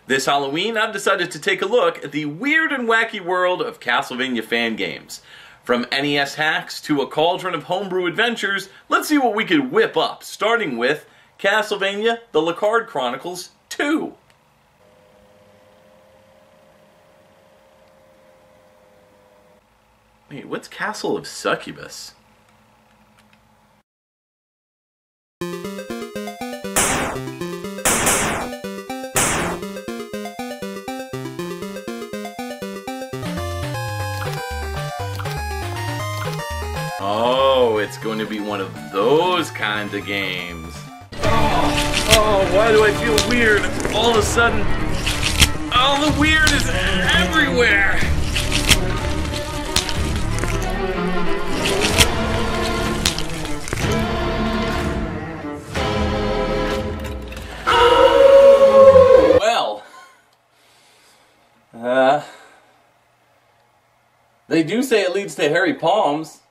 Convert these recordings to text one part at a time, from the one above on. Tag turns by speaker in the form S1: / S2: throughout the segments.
S1: This Halloween, I've decided to take a look at the weird and wacky world of Castlevania fan games. From NES hacks to a cauldron of homebrew adventures, let's see what we could whip up, starting with Castlevania The Lacard Chronicles 2. Wait, what's Castle of Succubus? Oh, it's going to be one of those kinds of games. Oh, why do I feel weird? All of a sudden, all the weird is everywhere. Well, they do say it leads to hairy palms.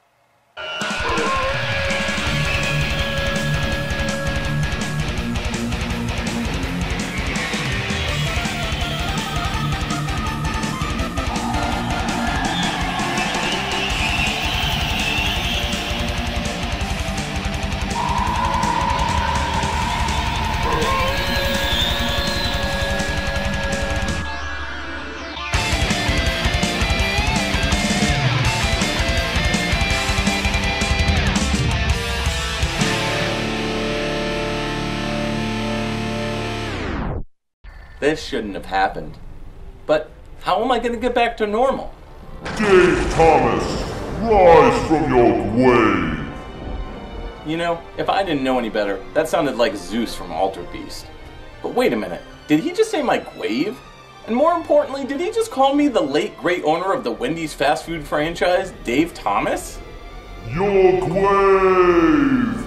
S1: This shouldn't have happened. But how am I going to get back to normal?
S2: Dave Thomas, rise from your grave!
S1: You know, if I didn't know any better, that sounded like Zeus from Altered Beast. But wait a minute, did he just say my Gwave? And more importantly, did he just call me the late great owner of the Wendy's fast food franchise, Dave Thomas?
S2: Your grave!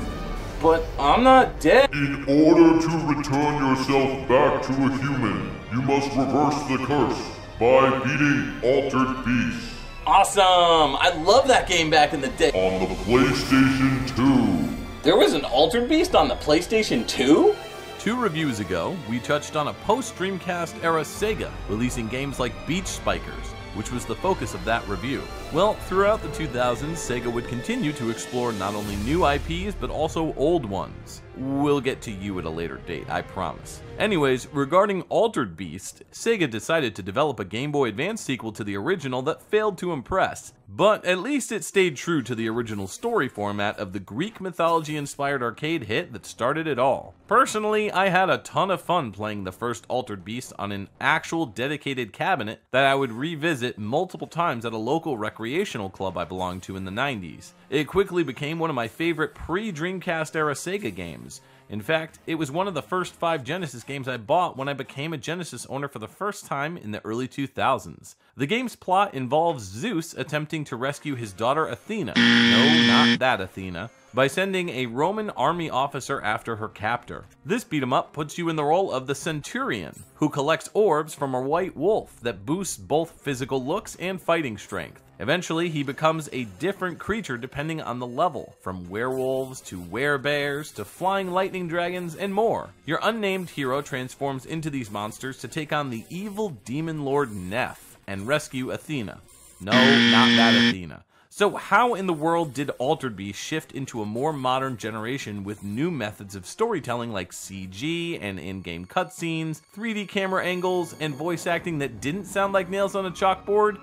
S1: But I'm not dead.
S2: In order to return yourself back to a human, you must reverse the curse by beating Altered Beast.
S1: Awesome! I love that game back in the day.
S2: On the PlayStation 2.
S1: There was an Altered Beast on the PlayStation 2?
S3: 2 reviews ago, we touched on a post-Dreamcast era Sega releasing games like Beach Spikers, which was the focus of that review. Well, throughout the 2000s, Sega would continue to explore not only new IPs, but also old ones. We'll get to you at a later date, I promise. Anyways, regarding Altered Beast, Sega decided to develop a Game Boy Advance sequel to the original that failed to impress, but at least it stayed true to the original story format of the Greek mythology-inspired arcade hit that started it all. Personally, I had a ton of fun playing the first Altered Beast on an actual dedicated cabinet that I would revisit multiple times at a local recreational club I belonged to in the 90s. It quickly became one of my favorite pre-Dreamcast era Sega games. In fact, it was one of the first 5 Genesis games I bought when I became a Genesis owner for the first time in the early 2000s. The game's plot involves Zeus attempting to rescue his daughter Athena, no, not that Athena, by sending a Roman army officer after her captor. This beat-em-up puts you in the role of the Centurion, who collects orbs from a white wolf that boosts both physical looks and fighting strength. Eventually, he becomes a different creature depending on the level, from werewolves to werebears to flying lightning dragons and more. Your unnamed hero transforms into these monsters to take on the evil demon lord Neph and rescue Athena. No, not that Athena. So how in the world did Altered Beast shift into a more modern generation with new methods of storytelling like CG and in-game cutscenes, 3D camera angles, and voice acting that didn't sound like nails on a chalkboard?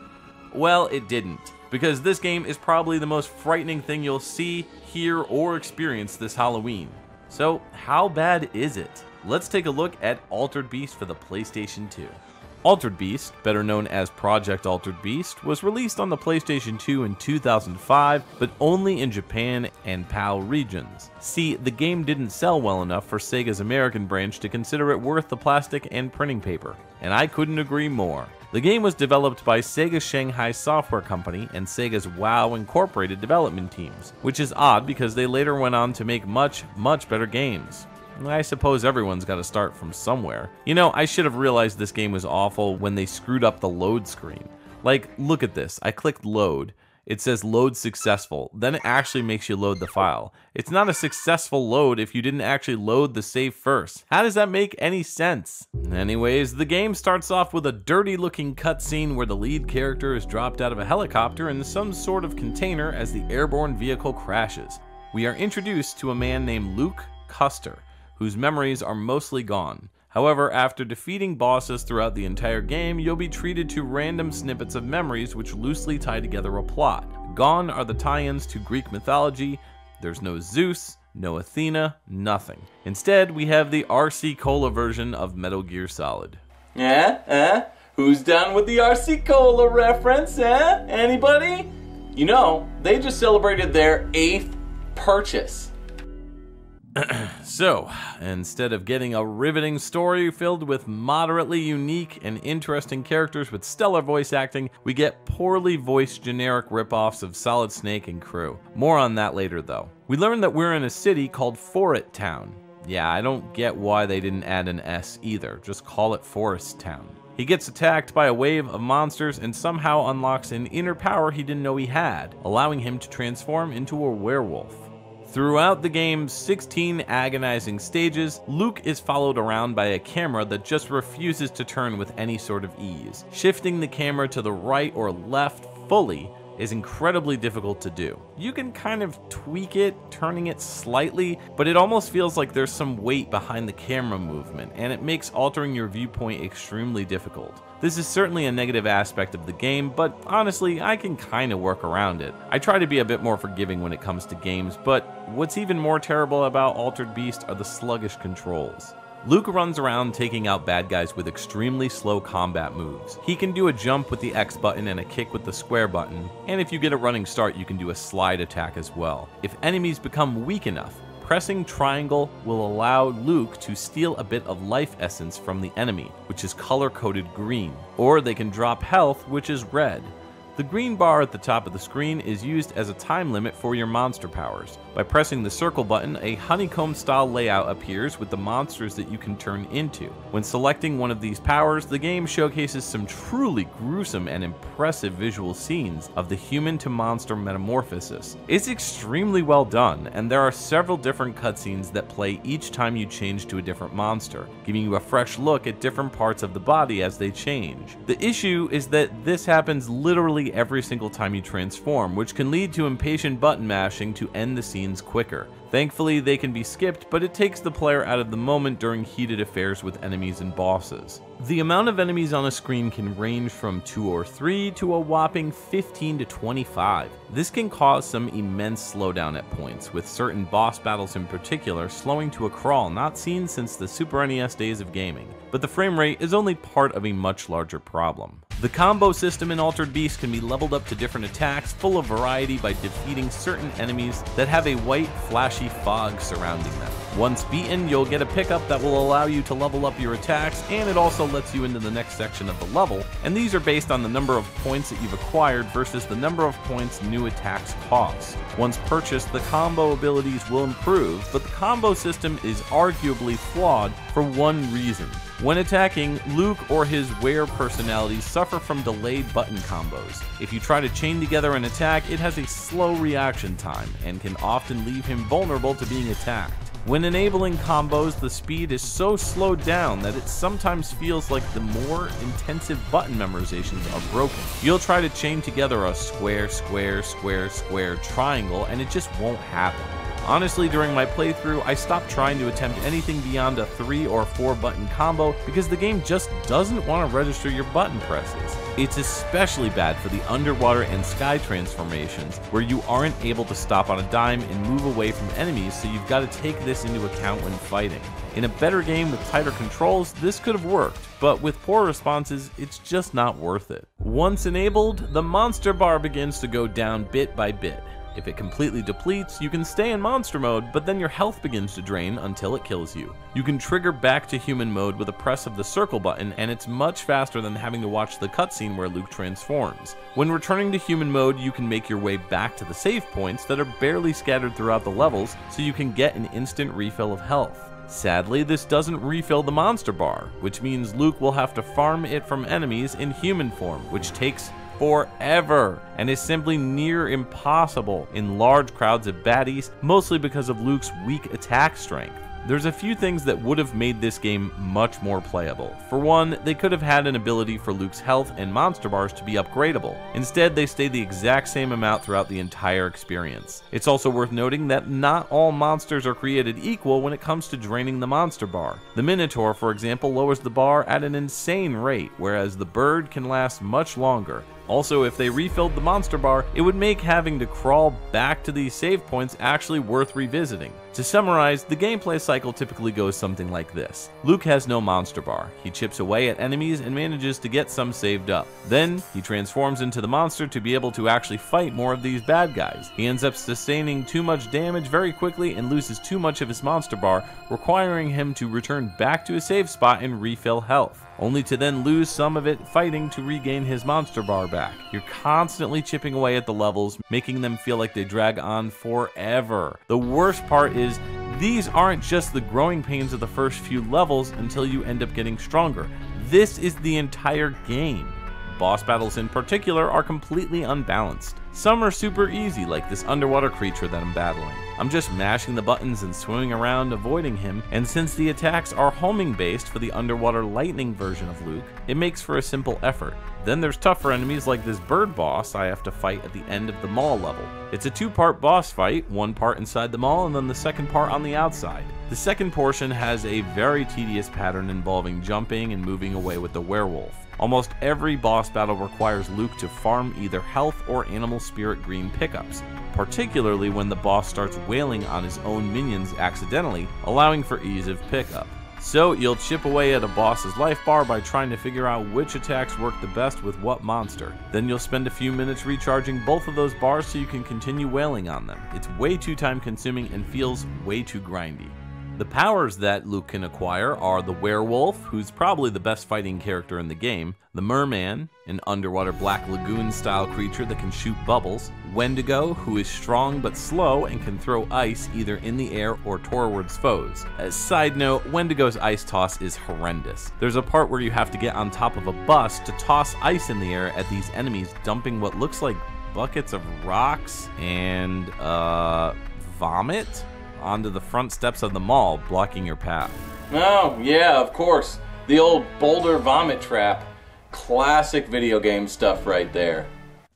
S3: Well, it didn't, because this game is probably the most frightening thing you'll see, hear, or experience this Halloween. So how bad is it? Let's take a look at Altered Beast for the PlayStation 2. Altered Beast, better known as Project Altered Beast, was released on the PlayStation 2 in 2005, but only in Japan and PAL regions. See, the game didn't sell well enough for Sega's American branch to consider it worth the plastic and printing paper, and I couldn't agree more. The game was developed by Sega Shanghai Software Company and Sega's WoW Incorporated development teams, which is odd because they later went on to make much better games. I suppose everyone's got to start from somewhere. You know, I should have realized this game was awful when they screwed up the load screen. Like, look at this. I clicked load. It says load successful, then it actually makes you load the file. It's not a successful load if you didn't actually load the save first. How does that make any sense? Anyways, the game starts off with a dirty looking cutscene where the lead character is dropped out of a helicopter in some sort of container as the airborne vehicle crashes. We are introduced to a man named Luke Custer, whose memories are mostly gone. However, after defeating bosses throughout the entire game, you'll be treated to random snippets of memories which loosely tie together a plot. Gone are the tie-ins to Greek mythology. There's no Zeus, no Athena, nothing. Instead, we have the RC Cola version of Metal Gear Solid.
S1: Who's down with the RC Cola reference, Anybody? You know, they just celebrated their 8th purchase.
S3: So, instead of getting a riveting story filled with moderately unique and interesting characters with stellar voice acting, we get poorly voiced generic ripoffs of Solid Snake and crew. More on that later though. We learn that we're in a city called Forest Town. Yeah, I don't get why they didn't add an S either, just call it Forest Town. He gets attacked by a wave of monsters and somehow unlocks an inner power he didn't know he had, allowing him to transform into a werewolf. Throughout the game's 16 agonizing stages, Luke is followed around by a camera that just refuses to turn with any sort of ease. Shifting the camera to the right or left fully is incredibly difficult to do. You can kind of tweak it, turning it slightly, but it almost feels like there's some weight behind the camera movement, and it makes altering your viewpoint extremely difficult. This is certainly a negative aspect of the game, but honestly, I can kinda work around it. I try to be a bit more forgiving when it comes to games, but what's even more terrible about Altered Beast are the sluggish controls. Luke runs around taking out bad guys with extremely slow combat moves. He can do a jump with the X button and a kick with the square button, and if you get a running start, you can do a slide attack as well. If enemies become weak enough, pressing triangle will allow Luke to steal a bit of life essence from the enemy, which is color-coded green, or they can drop health, which is red. The green bar at the top of the screen is used as a time limit for your monster powers. By pressing the circle button, a honeycomb-style layout appears with the monsters that you can turn into. When selecting one of these powers, the game showcases some truly gruesome and impressive visual scenes of the human-to-monster metamorphosis. It's extremely well done, and there are several different cutscenes that play each time you change to a different monster, giving you a fresh look at different parts of the body as they change. The issue is that this happens literally every single time you transform, which can lead to impatient button mashing to end the scenes quicker. Thankfully, they can be skipped, but it takes the player out of the moment during heated affairs with enemies and bosses. The amount of enemies on a screen can range from 2 or 3 to a whopping 15 to 25. This can cause some immense slowdown at points, with certain boss battles in particular slowing to a crawl not seen since the Super NES days of gaming. But the frame rate is only part of a much larger problem. The combo system in Altered Beast can be leveled up to different attacks full of variety by defeating certain enemies that have a white, flashy fog surrounding them. Once beaten, you'll get a pickup that will allow you to level up your attacks, and it also lets you into the next section of the level, and these are based on the number of points that you've acquired versus the number of points new attacks cost. Once purchased, the combo abilities will improve, but the combo system is arguably flawed for one reason. When attacking, Luke or his were personalities suffer from delayed button combos. If you try to chain together an attack, it has a slow reaction time and can often leave him vulnerable to being attacked. When enabling combos, the speed is so slowed down that it sometimes feels like the more intensive button memorizations are broken. You'll try to chain together a square, square, square, square, triangle, and it just won't happen. Honestly, during my playthrough, I stopped trying to attempt anything beyond a 3 or 4 button combo because the game just doesn't want to register your button presses. It's especially bad for the underwater and sky transformations, where you aren't able to stop on a dime and move away from enemies, so you've got to take this into account when fighting. In a better game with tighter controls, this could have worked, but with poor responses, it's just not worth it. Once enabled, the monster bar begins to go down bit by bit. If it completely depletes, you can stay in monster mode, but then your health begins to drain until it kills you. You can trigger back to human mode with a press of the circle button, and it's much faster than having to watch the cutscene where Luke transforms. When returning to human mode, you can make your way back to the save points that are barely scattered throughout the levels, so you can get an instant refill of health. Sadly, this doesn't refill the monster bar, which means Luke will have to farm it from enemies in human form, which takes forever, and is simply near impossible in large crowds of baddies, mostly because of Luke's weak attack strength. There's a few things that would have made this game much more playable. For one, they could have had an ability for Luke's health and monster bars to be upgradable. Instead, they stay the exact same amount throughout the entire experience. It's also worth noting that not all monsters are created equal when it comes to draining the monster bar. The Minotaur, for example, lowers the bar at an insane rate, whereas the bird can last much longer. Also, if they refilled the monster bar, it would make having to crawl back to these save points actually worth revisiting. To summarize, the gameplay cycle typically goes something like this. Luke has no monster bar. He chips away at enemies and manages to get some saved up. Then, he transforms into the monster to be able to actually fight more of these bad guys. He ends up sustaining too much damage very quickly and loses too much of his monster bar, requiring him to return back to his save spot and refill health, only to then lose some of it fighting to regain his monster bar back. You're constantly chipping away at the levels, making them feel like they drag on forever. The worst part is, these aren't just the growing pains of the first few levels until you end up getting stronger. This is the entire game. Boss battles in particular are completely unbalanced. Some are super easy, like this underwater creature that I'm battling. I'm just mashing the buttons and swimming around avoiding him, and since the attacks are homing based for the underwater lightning version of Luke, it makes for a simple effort. Then there's tougher enemies like this bird boss I have to fight at the end of the mall level. It's a two-part boss fight, one part inside the mall and then the second part on the outside. The second portion has a very tedious pattern involving jumping and moving away with the werewolf. Almost every boss battle requires Luke to farm either health or animal spirit green pickups, particularly when the boss starts wailing on his own minions accidentally, allowing for ease of pickup. So you'll chip away at a boss's life bar by trying to figure out which attacks work the best with what monster. Then you'll spend a few minutes recharging both of those bars so you can continue wailing on them. It's way too time consuming and feels way too grindy. The powers that Luke can acquire are the werewolf, who's probably the best fighting character in the game, the merman, an underwater black lagoon style creature that can shoot bubbles, Wendigo, who is strong but slow and can throw ice either in the air or towards foes. As a side note, Wendigo's ice toss is horrendous. There's a part where you have to get on top of a bus to toss ice in the air at these enemies, dumping what looks like buckets of rocks and vomit onto the front steps of the mall, blocking your path.
S1: Oh, yeah, of course. The old boulder vomit trap. Classic video game stuff right there.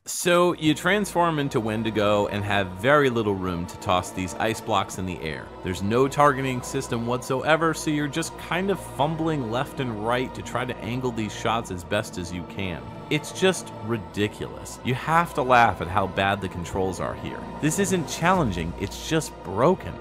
S3: So you transform into Wendigo and have very little room to toss these ice blocks in the air. There's no targeting system whatsoever, so you're just kind of fumbling left and right to try to angle these shots as best as you can. It's just ridiculous. You have to laugh at how bad the controls are here. This isn't challenging, it's just broken.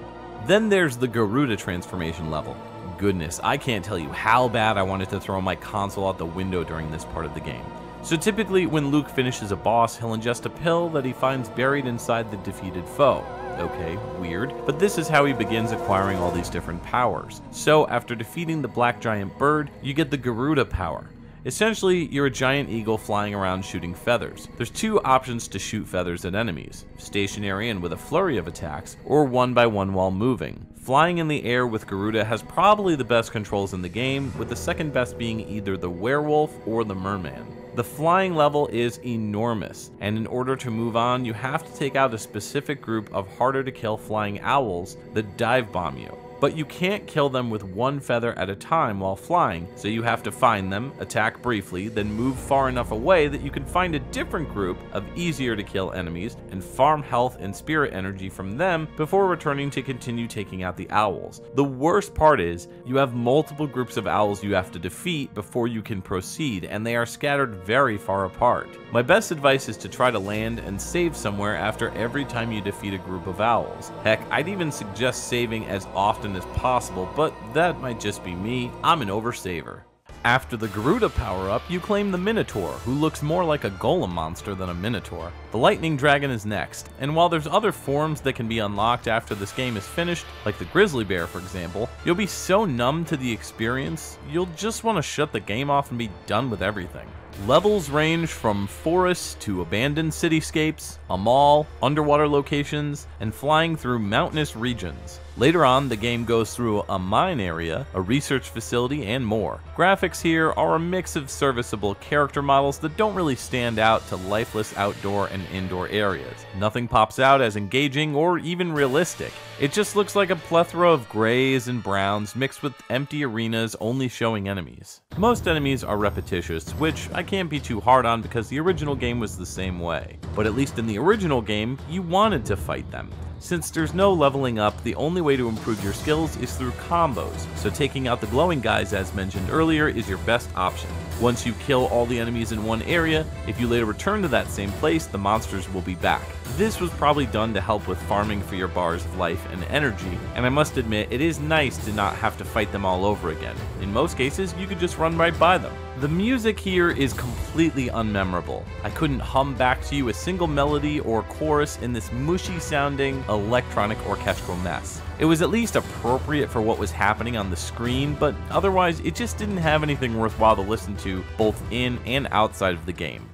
S3: Then there's the Garuda transformation level. Goodness, I can't tell you how bad I wanted to throw my console out the window during this part of the game. So typically when Luke finishes a boss, he'll ingest a pill that he finds buried inside the defeated foe. Okay, weird, but this is how he begins acquiring all these different powers. So after defeating the black giant bird, you get the Garuda power. Essentially, you're a giant eagle flying around shooting feathers. There's two options to shoot feathers at enemies: stationary and with a flurry of attacks, or one by one while moving. Flying in the air with Garuda has probably the best controls in the game, with the second best being either the werewolf or the merman. The flying level is enormous, and in order to move on, you have to take out a specific group of harder to kill flying owls that dive bomb you. But you can't kill them with one feather at a time while flying, so you have to find them, attack briefly, then move far enough away that you can find a different group of easier to kill enemies and farm health and spirit energy from them before returning to continue taking out the owls. The worst part is, you have multiple groups of owls you have to defeat before you can proceed, and they are scattered very far apart. My best advice is to try to land and save somewhere after every time you defeat a group of owls. Heck, I'd even suggest saving as often as possible, but that might just be me. I'm an oversaver. After the Garuda power-up, you claim the Minotaur, who looks more like a golem monster than a Minotaur. The Lightning Dragon is next, and while there's other forms that can be unlocked after this game is finished, like the Grizzly Bear for example, you'll be so numb to the experience, you'll just want to shut the game off and be done with everything. Levels range from forests to abandoned cityscapes, a mall, underwater locations, and flying through mountainous regions. Later on, the game goes through a mine area, a research facility, and more. Graphics here are a mix of serviceable character models that don't really stand out to lifeless outdoor and indoor areas. Nothing pops out as engaging or even realistic. It just looks like a plethora of grays and browns mixed with empty arenas only showing enemies. Most enemies are repetitious, which I can't be too hard on because the original game was the same way. But at least in the original game, you wanted to fight them. Since there's no leveling up, the only way to improve your skills is through combos, so taking out the glowing guys as mentioned earlier is your best option. Once you kill all the enemies in one area, if you later return to that same place, the monsters will be back. This was probably done to help with farming for your bars of life and energy, and I must admit it is nice to not have to fight them all over again. In most cases, you could just run right by them. The music here is completely unmemorable. I couldn't hum back to you a single melody or chorus in this mushy sounding electronic orchestral mess. It was at least appropriate for what was happening on the screen, but otherwise it just didn't have anything worthwhile to listen to both in and outside of the game.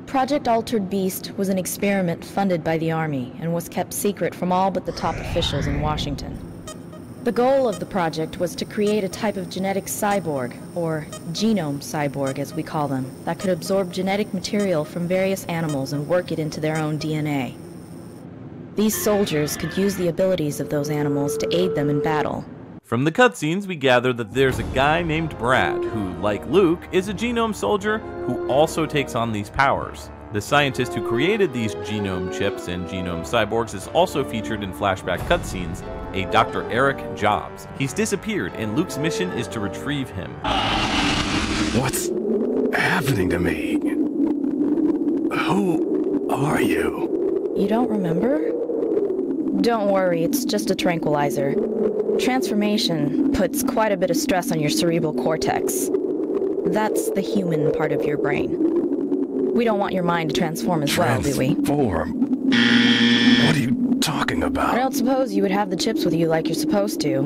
S4: Project Altered Beast was an experiment funded by the Army and was kept secret from all but the top officials in Washington. The goal of the project was to create a type of genetic cyborg, or genome cyborg as we call them, that could absorb genetic material from various animals and work it into their own DNA. These soldiers could use the abilities of those animals to aid them in battle.
S3: From the cutscenes, we gather that there's a guy named Brad who, like Luke, is a genome soldier who also takes on these powers. The scientist who created these genome chips and genome cyborgs is also featured in flashback cutscenes, a Dr. Eric Jobs. He's disappeared, and Luke's mission is to retrieve him.
S5: What's happening to me? Who are you?
S4: You don't remember? Don't worry, it's just a tranquilizer. Transformation puts quite a bit of stress on your cerebral cortex. That's the human part of your brain. We don't want your mind to transform as well, do we?
S5: Transform? What are you talking about?
S4: I don't suppose you would have the chips with you like you're supposed to.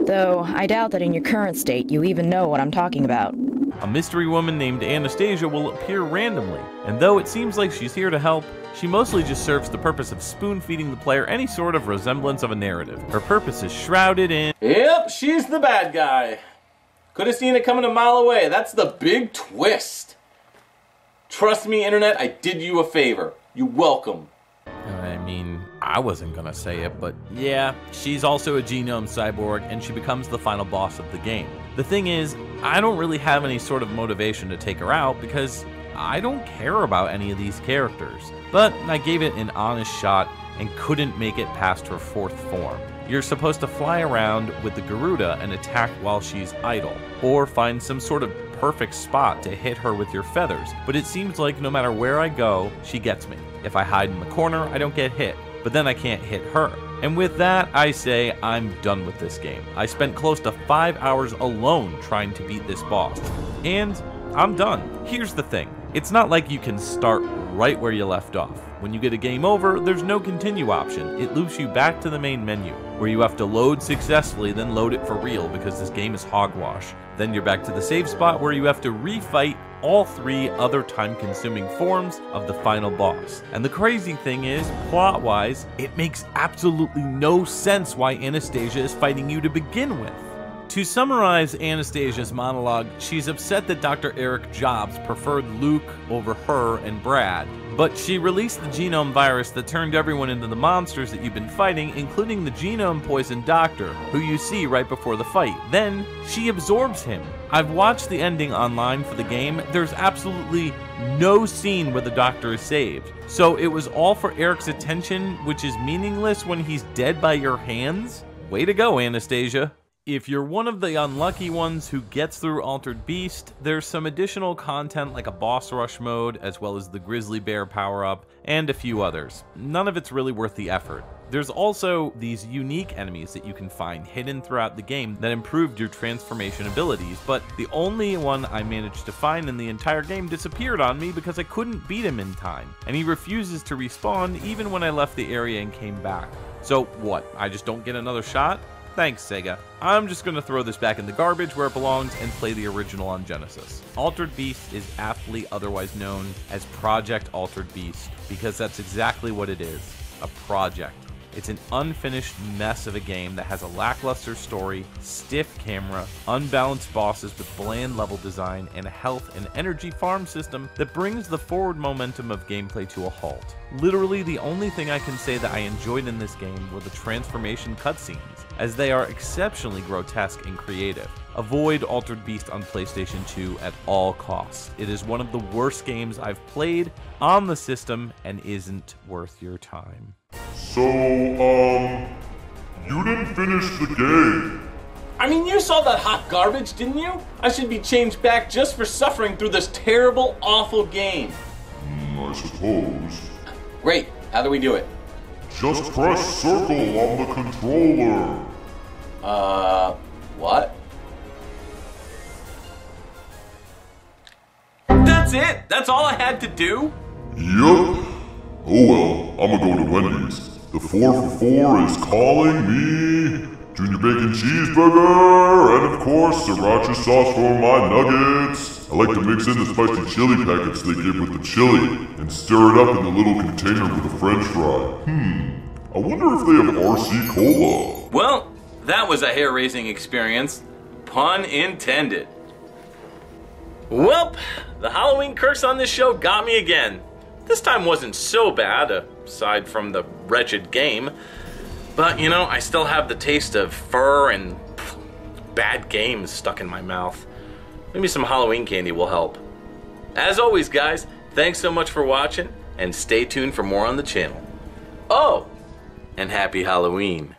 S4: Though, I doubt that in your current state you even know what I'm talking about.
S3: A mystery woman named Anastasia will appear randomly, and though it seems like she's here to help, she mostly just serves the purpose of spoon-feeding the player any sort of resemblance of a narrative. Her purpose is shrouded in...
S1: Yep, she's the bad guy. Could have seen it coming a mile away. That's the big twist. Trust me, Internet, I did you a favor. You're welcome.
S3: I mean, I wasn't gonna say it, but yeah, she's also a genome cyborg, and she becomes the final boss of the game. The thing is, I don't really have any sort of motivation to take her out because I don't care about any of these characters. But I gave it an honest shot and couldn't make it past her fourth form. You're supposed to fly around with the Garuda and attack while she's idle, or find some sort of perfect spot to hit her with your feathers, but it seems like no matter where I go, she gets me. If I hide in the corner, I don't get hit, but then I can't hit her. And with that, I say I'm done with this game. I spent close to 5 hours alone trying to beat this boss, and I'm done. Here's the thing, it's not like you can start right where you left off. When you get a game over, there's no continue option. It loops you back to the main menu, where you have to load successfully, then load it for real because this game is hogwash. Then you're back to the save spot where you have to refight all 3 other time-consuming forms of the final boss. And the crazy thing is, plot-wise, it makes absolutely no sense why Anastasia is fighting you to begin with. To summarize Anastasia's monologue, she's upset that Dr. Eric Jobs preferred Luke over her and Brad, but she released the genome virus that turned everyone into the monsters that you've been fighting, including the genome poisoned doctor, who you see right before the fight. Then, she absorbs him. I've watched the ending online for the game. There's absolutely no scene where the doctor is saved. So it was all for Eric's attention, which is meaningless when he's dead by your hands? Way to go, Anastasia. If you're one of the unlucky ones who gets through Altered Beast, there's some additional content like a boss rush mode, as well as the grizzly bear power-up, and a few others. None of it's really worth the effort. There's also these unique enemies that you can find hidden throughout the game that improved your transformation abilities, but the only one I managed to find in the entire game disappeared on me because I couldn't beat him in time, and he refuses to respawn even when I left the area and came back. So what, I just don't get another shot? Thanks, Sega. I'm just gonna throw this back in the garbage where it belongs and play the original on Genesis. Altered Beast is aptly otherwise known as Project Altered Beast, because that's exactly what it is. a project. It's an unfinished mess of a game that has a lackluster story, stiff camera, unbalanced bosses with bland level design, and a health and energy farm system that brings the forward momentum of gameplay to a halt. Literally, the only thing I can say that I enjoyed in this game were the transformation cutscenes, as they are exceptionally grotesque and creative. Avoid Altered Beast on PlayStation 2 at all costs. It is one of the worst games I've played on the system and isn't worth your time.
S2: So, you didn't finish the game.
S1: I mean, you saw that hot garbage, didn't you? I should be changed back just for suffering through this terrible, awful game.
S2: I suppose.
S1: Great. How do we do it?
S2: Just press circle on the controller.
S1: What? That's it? That's all I had to do?
S2: Yup. Oh well, I'm gonna go to Wendy's. The 4 for 4 is calling me. Junior bacon cheeseburger, and of course, sriracha sauce for my nuggets. I like to mix in the spicy chili packets they give with the chili, and stir it up in the little container with a french fry. I wonder if they have RC Cola.
S1: Well, that was a hair-raising experience. Pun intended. Welp, the Halloween curse on this show got me again. This time wasn't so bad, aside from the wretched game. But, you know, I still have the taste of fur and bad games stuck in my mouth. Maybe some Halloween candy will help. As always, guys, thanks so much for watching, and stay tuned for more on the channel. Oh, and happy Halloween.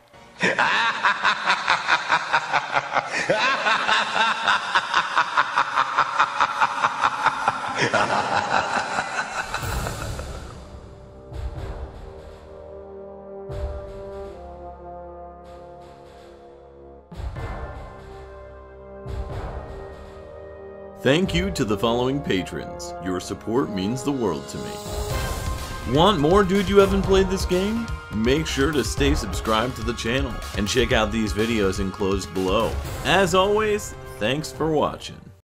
S3: Thank you to the following patrons. Your support means the world to me. Want more Dude You Haven't Played This Game? Make sure to stay subscribed to the channel and check out these videos enclosed below. As always, thanks for watching.